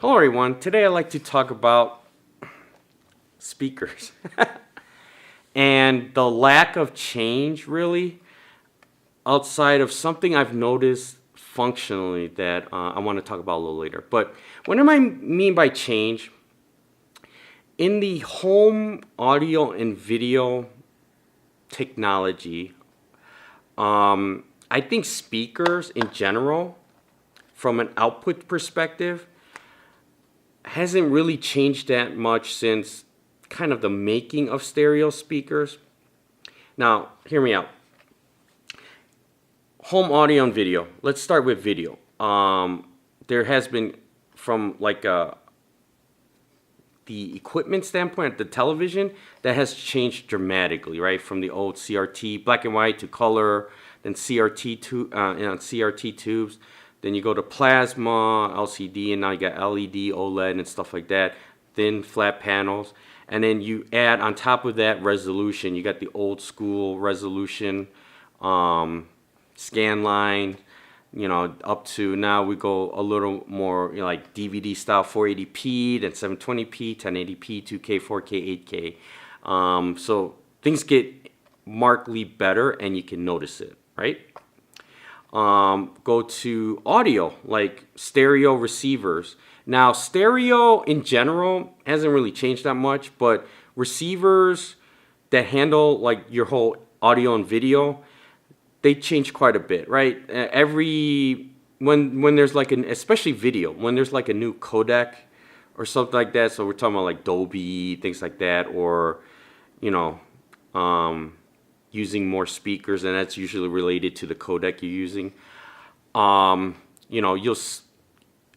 Hello everyone, today I'd like to talk about speakers and the lack of change really outside of something I've noticed functionally that I want to talk about a little later. But what do I mean by change? In the home audio and video technology, I think speakers in general, from an output perspective, hasn't really changed that much since kind of the making of stereo speakers. Now, hear me out. Home audio and video. Let's start with video. There has been, from like the equipment standpoint, the television, that has changed dramatically, right? From the old CRT, black and white, to color, then CRT tubes. Then you go to plasma, LCD, and now you got LED, OLED, and stuff like that. Thin, flat panels. And then you add on top of that resolution. You got the old school resolution, scan line, up to now we go a little more, like DVD style 480p, then 720p, 1080p, 2K, 4K, 8K. So things get markedly better and you can notice it, right? Go to audio, like stereo receivers. Now, stereo in general hasn't really changed that much, but receivers that handle like your whole audio and video, they change quite a bit, right? When there's like especially video, when there's like a new codec or something like that, so we're talking about like Dolby, things like that, or using more speakers, and that's usually related to the codec you're using.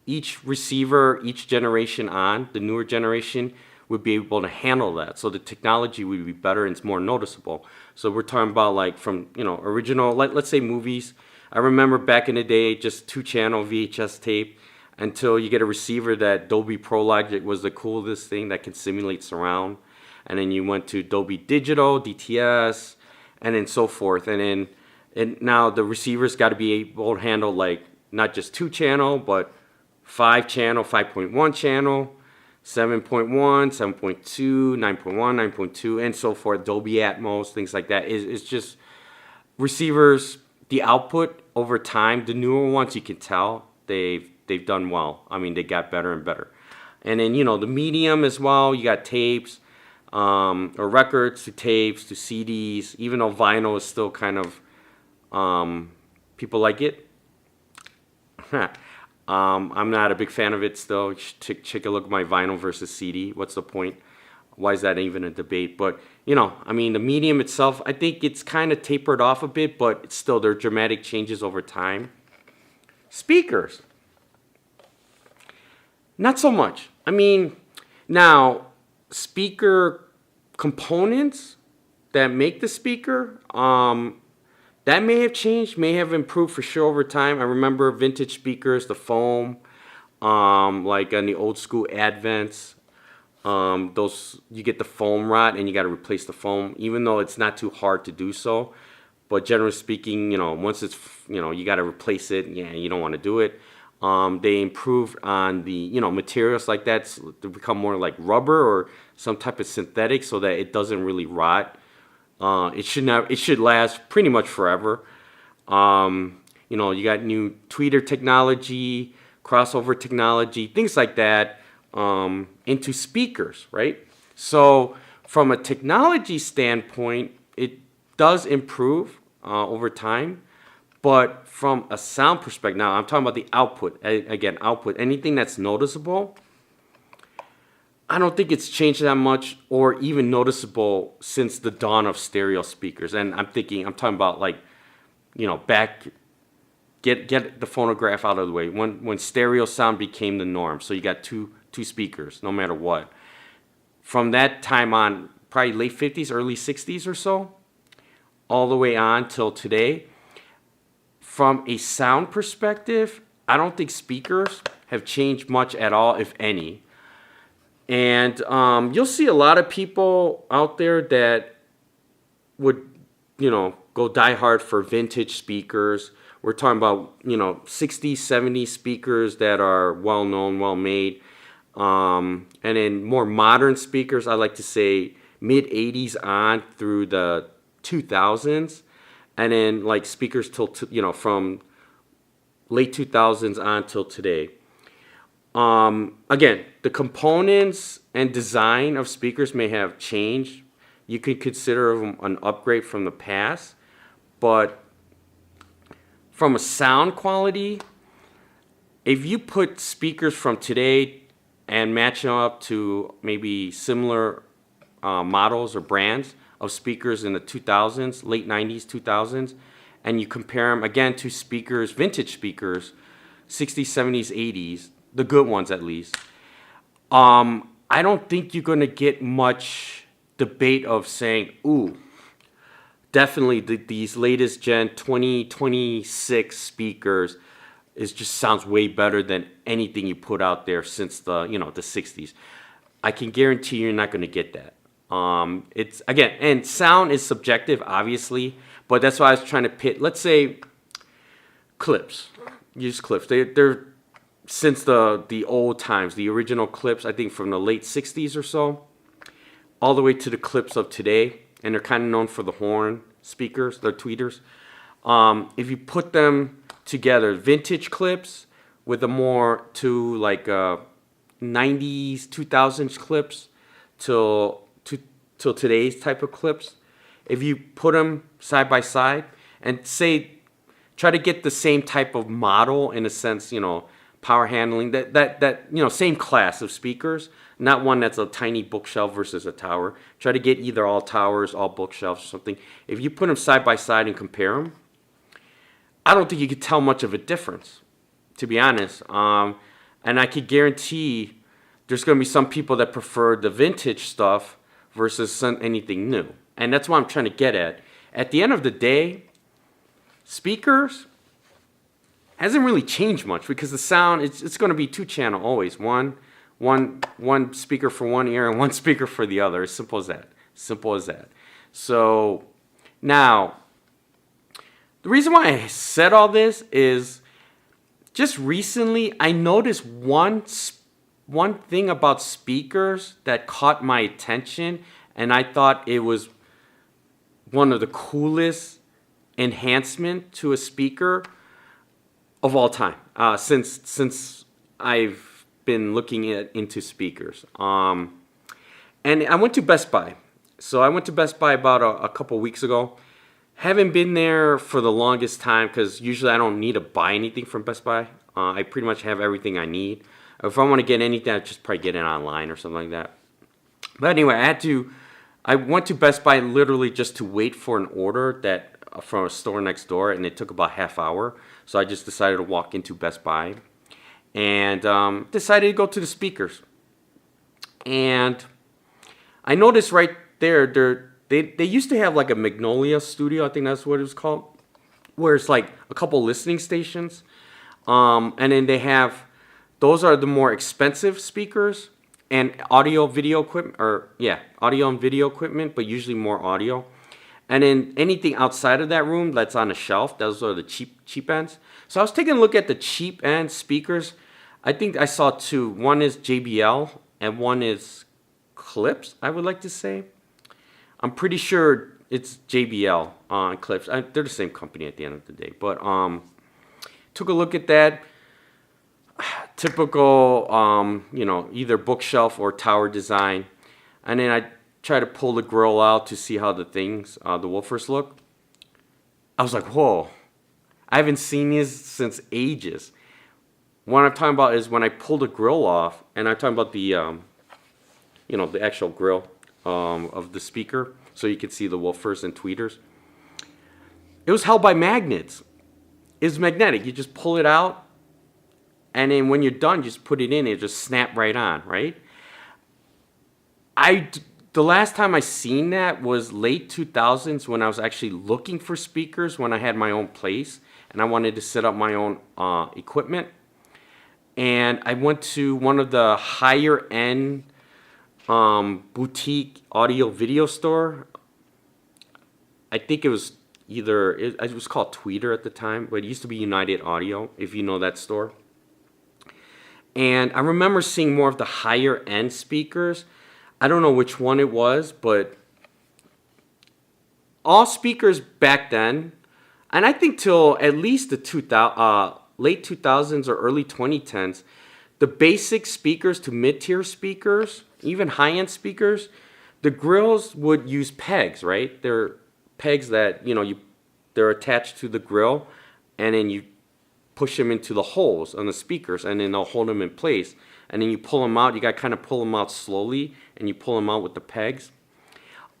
Each receiver, each generation the newer generation would be able to handle that. So the technology would be better and it's more noticeable. So we're talking about like from, original, let's say movies. I remember back in the day, just 2-channel VHS tape, until you get a receiver that Dolby Pro Logic was the coolest thing that can simulate surround. And then you went to Dolby Digital, DTS, and then so forth. And now the receivers got to be able to handle like not just 2-channel, but 5-channel, 5.1 channel, 7.1, 7.2, 9.1, 9.2, and so forth. Dolby Atmos, things like that. It's just receivers. The output over time, the newer ones, you can tell they've done well. I mean, they got better and better. And then the medium as well. You got tapes. Or records to tapes to CDs, even though vinyl is still kind of, people like it. I'm not a big fan of it still. Take a look at my vinyl versus CD. What's the point? Why is that even a debate? But, I mean, the medium itself, I think it's kind of tapered off a bit, but it's still, there are dramatic changes over time. Speakers. Not so much. I mean, now, speaker components that make the speaker, that may have changed, may have improved for sure over time. I remember vintage speakers, the foam, like on the old school Advents, those, you get the foam rot and you got to replace the foam, even though it's not too hard to do so. But generally speaking, once it's, you got to replace it, you don't want to do it. They improved on the materials like that to become more like rubber or some type of synthetic, so that it doesn't really rot. It should last pretty much forever. You got new tweeter technology, crossover technology, things like that, into speakers, right? So from a technology standpoint, it does improve over time. But from a sound perspective, now I'm talking about the output. Again, output, anything that's noticeable, I don't think it's changed that much or even noticeable since the dawn of stereo speakers. And I'm talking about like, get the phonograph out of the way. When stereo sound became the norm, so you got two speakers, no matter what. From that time on, probably late 50s, early 60s or so, all the way on till today, from a sound perspective, I don't think speakers have changed much at all, if any. And you'll see a lot of people out there that would, go die hard for vintage speakers, We're talking about, 60, 70 speakers that are well known, well made. And then more modern speakers, I like to say mid 80s on through the 2000s. And then like speakers till, from late 2000s on till today. Again, the components and design of speakers may have changed. You could consider them an upgrade from the past, but from a sound quality, if you put speakers from today and match them up to maybe similar models or brands of speakers in the 2000s, late 90s, 2000s, and you compare them again to speakers, vintage speakers, 60s, 70s, 80s, the good ones at least, I don't think you're going to get much debate of saying, ooh, definitely these latest gen 2026 speakers just sounds way better than anything you put out there since the 60s. I can guarantee you're not going to get that. It's again, and sound is subjective, obviously, but that's why I was trying to pit. Let's say clips, use clips. They're since the old times, the original clips. I think from the late '60s or so, all the way to the clips of today, and they're kind of known for the horn speakers, they're tweeters. If you put them together, vintage clips with a more to like 90s, 2000s clips till today's type of clips. If you put them side by side and try to get the same type of model in a sense, power handling, that same class of speakers, not one that's a tiny bookshelf versus a tower. Try to get either all towers, all bookshelves or something. If you put them side by side and compare them, I don't think you could tell much of a difference, to be honest. And I could guarantee there's going to be some people that prefer the vintage stuff versus anything new. And that's what I'm trying to get at. At the end of the day, speakers hasn't really changed much because the sound, it's going to be two-channel always. One speaker for one ear and one speaker for the other. As simple as that. Simple as that. So now, the reason why I said all this is just recently I noticed one thing about speakers that caught my attention, and I thought it was one of the coolest enhancement to a speaker of all time since I've been looking into speakers. And I went to Best Buy. So I went to Best Buy about a couple weeks ago. Haven't been there for the longest time because usually I don't need to buy anything from Best Buy. I pretty much have everything I need. If I want to get anything, I just probably get it online or something like that. But anyway, I went to Best Buy literally just to wait for an order from a store next door, and it took about half hour. So I just decided to walk into Best Buy and decided to go to the speakers. And I noticed right there, they used to have like a Magnolia studio, I think that's what it was called, where it's like a couple listening stations. And then they have, those are the more expensive speakers and audio and video equipment, but usually more audio. And then anything outside of that room that's on a shelf, those are the cheap ends. So I was taking a look at the cheap end speakers. I think I saw two. One is JBL and one is Clips, I would like to say. I'm pretty sure it's JBL on Clips. They're the same company at the end of the day. But took a look at that. Typical, either bookshelf or tower design. And then I tried to pull the grill out to see how the woofers look. I was like, whoa, I haven't seen these since ages. What I'm talking about is when I pulled the grill off, and I'm talking about the, the actual grill of the speaker, so you can see the woofers and tweeters. It was held by magnets. It's magnetic. You just pull it out, and then when you're done, just put it in. It just snap right on, right? The last time I seen that was late 2000s when I was actually looking for speakers when I had my own place and I wanted to set up my own equipment. And I went to one of the higher end boutique audio video store. I think it was it was called Tweeter at the time, but it used to be United Audio, if you know that store. And I remember seeing more of the higher end speakers. I don't know which one it was, but all speakers back then, and I think till at least the late 2000s or early 2010s, the basic speakers to mid-tier speakers, even high-end speakers, the grills would use pegs, right? They're pegs that, they're attached to the grill, and then you push them into the holes on the speakers, and then they'll hold them in place. And then you pull them out. You got to kind of pull them out slowly, and you pull them out with the pegs.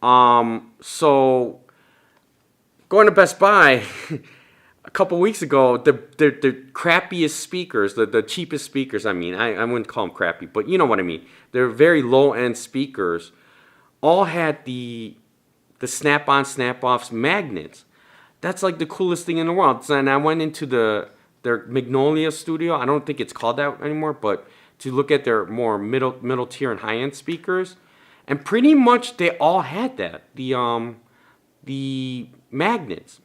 So going to Best Buy a couple weeks ago, the crappiest speakers, the cheapest speakers, I wouldn't call them crappy, but you know what I mean. They're very low-end speakers, all had the snap-on, snap-offs magnets. That's like the coolest thing in the world. And I went into their Magnolia studio. I don't think it's called that anymore, but to look at their more middle tier and high-end speakers, and pretty much they all had that, the magnets.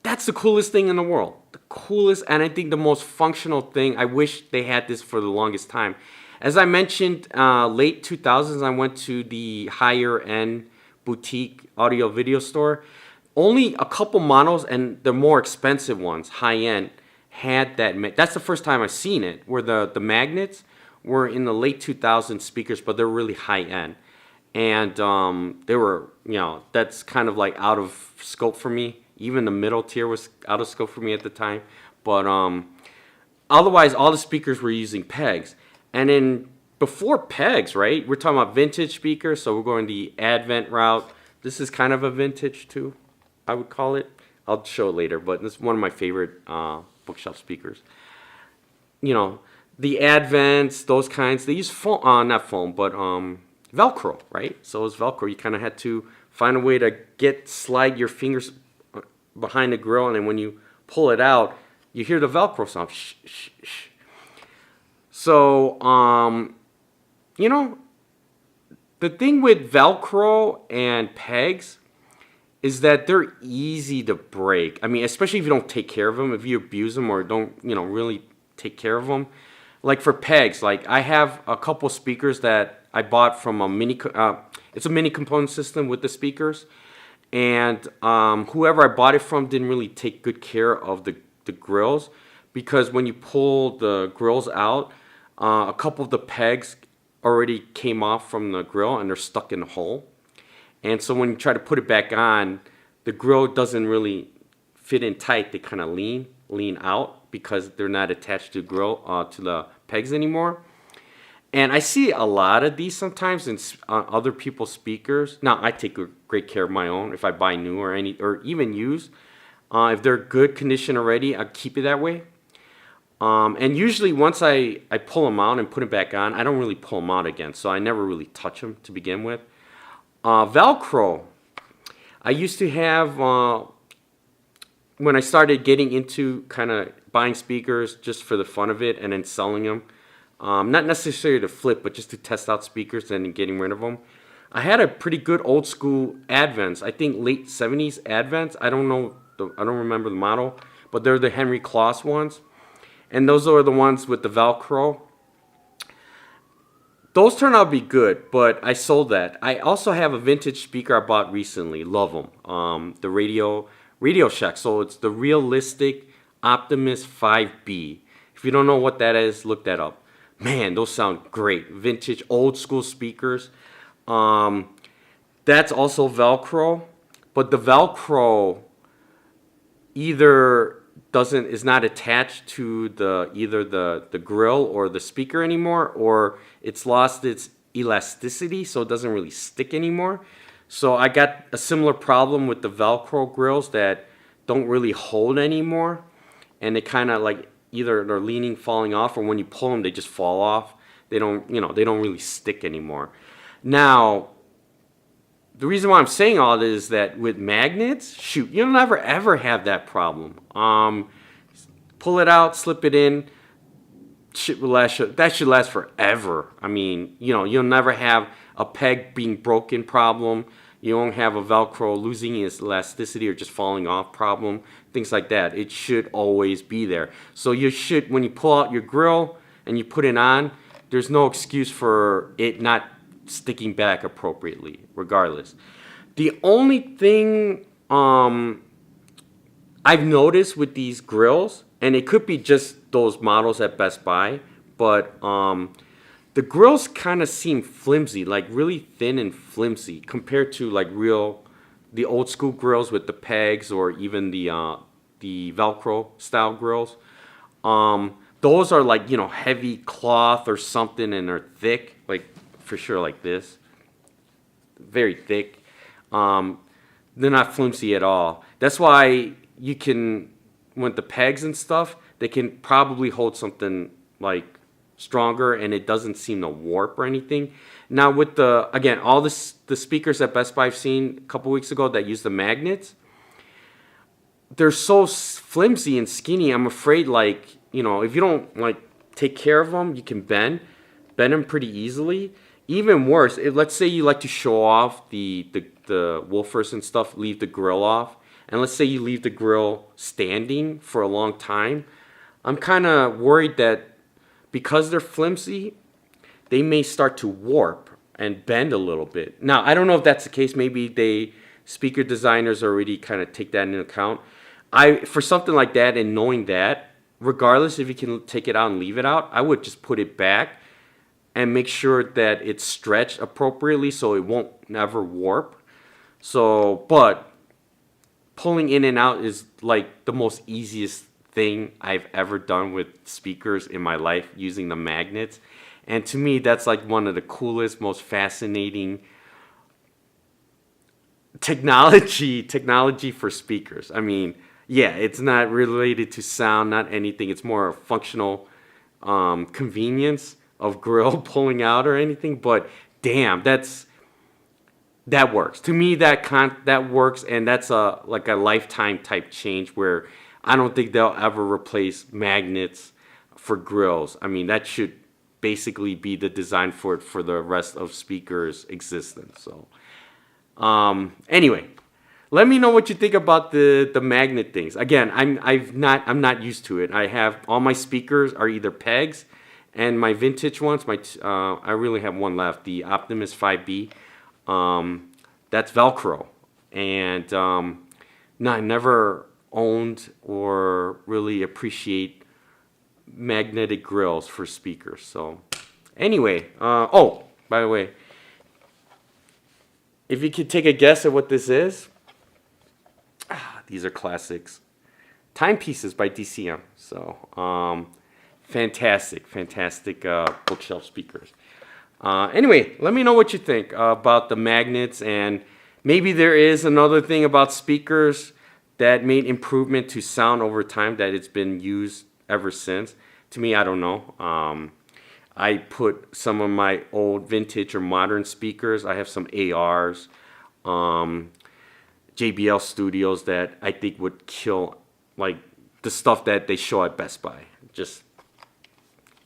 That's the coolest thing in the world. The coolest, and I think the most functional thing. I wish they had this for the longest time. As I mentioned, late 2000s, I went to the higher end boutique audio video store. Only a couple models, and the more expensive ones, high end, had that. That's the first time I've seen it, where the magnets were in the late 2000s speakers, but they're really high end. And they were, that's kind of like out of scope for me. Even the middle tier was out of scope for me at the time. But otherwise, all the speakers were using pegs. And then before pegs, right, we're talking about vintage speakers, so we're going the Advent route. This is kind of a vintage too, I would call it. I'll show it later, but this is one of my favorite bookshelf speakers. The Advents, those kinds, they use foam, not foam, but Velcro, right? So it's Velcro. You kind of had to find a way to slide your fingers behind the grill, and then when you pull it out, you hear the Velcro sound. Shh, shh, shh. So, the thing with Velcro and pegs is that they're easy to break. Especially if you don't take care of them, if you abuse them or don't, really take care of them. Like for pegs, like I have a couple speakers that I bought from it's a mini component system with the speakers. And whoever I bought it from didn't really take good care of the grills, because when you pull the grills out, a couple of the pegs already came off from the grill and they're stuck in the hole. And so when you try to put it back on, the grill doesn't really fit in tight. They kind of lean out because they're not attached to to the pegs anymore. And I see a lot of these sometimes in other people's speakers. Now, I take great care of my own if I buy new or even used. If they're good condition already, I keep it that way. And usually once I pull them out and put it back on, I don't really pull them out again. So I never really touch them to begin with. Velcro. I used to have, when I started getting into kind of buying speakers just for the fun of it and then selling them, not necessarily to flip, but just to test out speakers and getting rid of them. I had a pretty good old school Advents. I think late 70s Advents. I don't remember the model, but they're the Henry Kloss ones. And those are the ones with the Velcro. Those turned out to be good, but I sold that. I also have a vintage speaker I bought recently. Love them. The Radio Shack. So it's the Realistic Optimus 5B. If you don't know what that is, look that up. Man, those sound great. Vintage, old school speakers. That's also Velcro, but the Velcro is not attached to either the grill or the speaker anymore, or it's lost its elasticity, so it doesn't really stick anymore. So I got a similar problem with the Velcro grills that don't really hold anymore, and they kind of like either they're leaning, falling off, or when you pull them, they just fall off. They don't really stick anymore. Now, the reason why I'm saying all this is that with magnets, shoot, you'll never ever have that problem. Pull it out, slip it in. That should last forever. You'll never have a peg being broken problem. You don't have a Velcro losing its elasticity or just falling off problem, things like that. It should always be there. So you should, when you pull out your grill and you put it on, there's no excuse for it not sticking back appropriately, regardless. The only thing I've noticed with these grills, and it could be just those models at Best Buy, but the grills kind of seem flimsy, like really thin and flimsy compared to like the old school grills with the pegs or even the Velcro style grills. Those are like, heavy cloth or something and they're thick, like for sure like this. Very thick. They're not flimsy at all. That's why you can, with the pegs and stuff, they can probably hold something like stronger and it doesn't seem to warp or anything. Now with all the speakers at Best Buy I've seen a couple weeks ago that use the magnets, they're so flimsy and skinny. I'm afraid if you don't take care of them, you can bend them pretty easily. Even worse, let's say you like to show off the woofers and stuff, leave the grill off, and let's say you leave the grill standing for a long time. I'm kind of worried that because they're flimsy, they may start to warp and bend a little bit. Now, I don't know if that's the case. Maybe speaker designers already kind of take that into account. For something like that and knowing that, regardless if you can take it out and leave it out, I would just put it back and make sure that it's stretched appropriately so it won't never warp. But pulling in and out is like the most easiest thing I've ever done with speakers in my life using the magnets. And to me, that's like one of the coolest, most fascinating technology for speakers. I mean, yeah, it's not related to sound, not anything. It's more functional convenience of grill pulling out or anything. But damn, that works. To me, that works, and that's a lifetime type change where I don't think they'll ever replace magnets for grills. I mean, that should basically be the design for it for the rest of speakers' existence. So, anyway, let me know what you think about the magnet things. Again, I'm not used to it. I have all my speakers are either pegs, and my vintage ones. I really have one left, the Optimus 5B. That's Velcro, and I never owned or really appreciate magnetic grills for speakers. So anyway, by the way, if you could take a guess at what this is, these are classics. Timepieces by DCM. So fantastic bookshelf speakers. Anyway, let me know what you think about the magnets, and maybe there is another thing about speakers that made improvement to sound over time that it's been used ever since. To me, I don't know. I put some of my old vintage or modern speakers. I have some ARs, JBL Studios that I think would kill like the stuff that they show at Best Buy. Just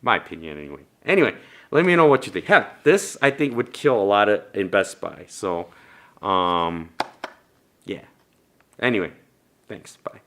my opinion anyway. Anyway, let me know what you think. Heck, this I think would kill a lot in Best Buy. So, yeah. Anyway, thanks. Bye.